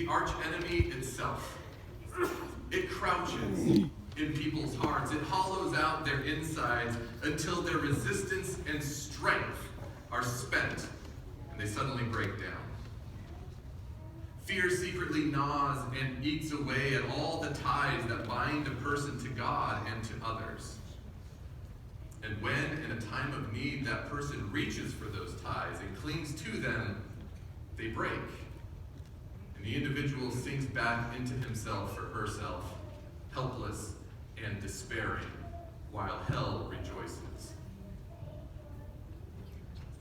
archenemy itself. It crouches in people's hearts. It hollows out their insides until their resistance and strength are spent and they suddenly break down. Fear secretly gnaws and eats away at all the ties that bind a person to God and to others. And when, in a time of need, that person reaches for those ties and clings to them, they break. And the individual sinks back into himself or herself, helpless and despairing, while hell rejoices.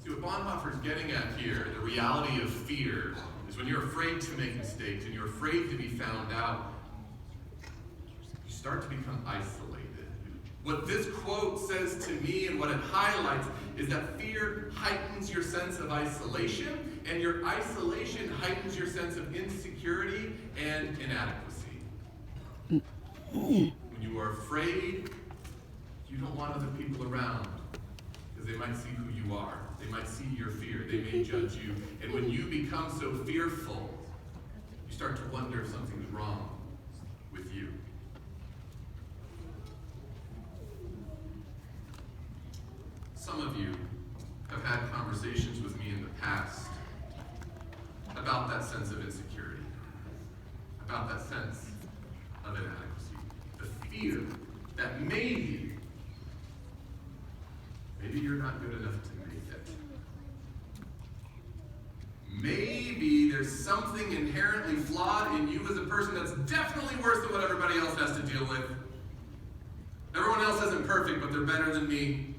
See, what Bonhoeffer's getting at here, the reality of fear, is when you're afraid to make mistakes and you're afraid to be found out, you start to become isolated. What this quote says to me and what it highlights is that fear heightens your sense of isolation, and your isolation heightens your sense of insecurity and inadequacy. When you are afraid, you don't want other people around because they might see who you are. They might see your fear. They may judge you. And when you become so fearful, you start to wonder if something's wrong with you. Some of you have had conversations with me in the past about that sense of insecurity, about that sense of inadequacy, the fear that maybe you're not good enough to make it. Maybe there's something inherently flawed in you as a person that's definitely worse than what everybody else has to deal with. Everyone else isn't perfect, but they're better than me.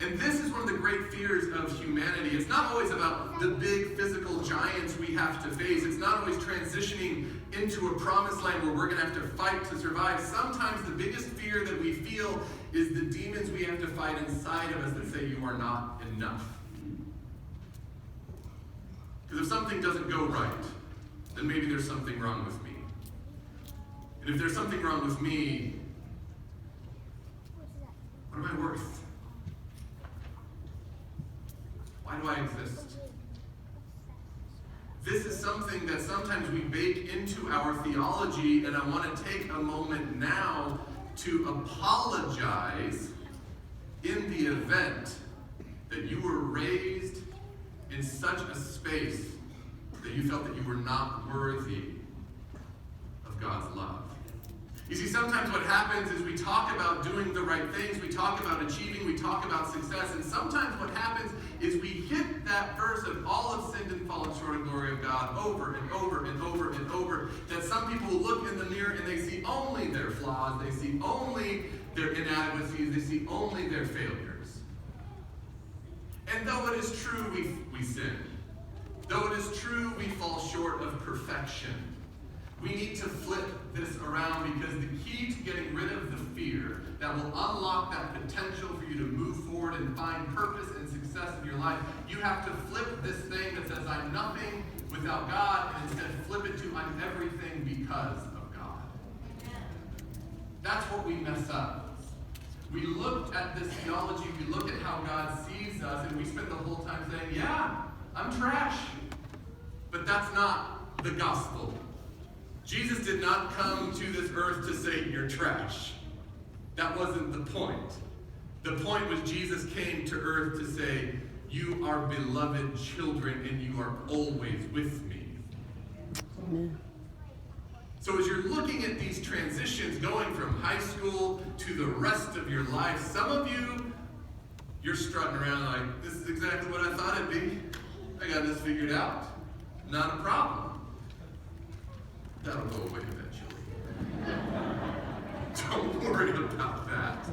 And this is one of the great fears of humanity. It's not always about the big physical giants we have to face. It's not always transitioning into a promised land where we're going to have to fight to survive. Sometimes the biggest fear that we feel is the demons we have to fight inside of us that say you are not enough. Because if something doesn't go right, then maybe there's something wrong with me. And if there's something wrong with me, what am I worth? Why do I exist? This is something that sometimes we bake into our theology, and I want to take a moment now to apologize in the event that you were raised in such a space that you felt that you were not worthy of God's love. You see, sometimes what happens is we talk about doing the right things, we talk about achieving, we talk about success, and sometimes what happens is we hit that verse of all have sinned and fallen short of the glory of God over and over and over and over, that some people look in the mirror and they see only their flaws, they see only their inadequacies, they see only their failures. And though it is true we sin, though it is true we fall short of perfection, we need to flip this around, because the key to getting rid of the fear that will unlock that potential for you to move forward and find purpose and success in your life, you have to flip this thing that says I'm nothing without God, and instead flip it to I'm everything because of God. That's what we mess up. We look at this theology, we look at how God sees us, and we spend the whole time saying, yeah, I'm trash. But that's not the gospel. Jesus did not come to this earth to say you're trash. That wasn't the point. The point was Jesus came to earth to say, you are beloved children and you are always with me. Amen. So as you're looking at these transitions going from high school to the rest of your life, some of you, you're strutting around like, this is exactly what I thought it'd be. I got this figured out. Not a problem. That'll go away eventually. Don't worry about that.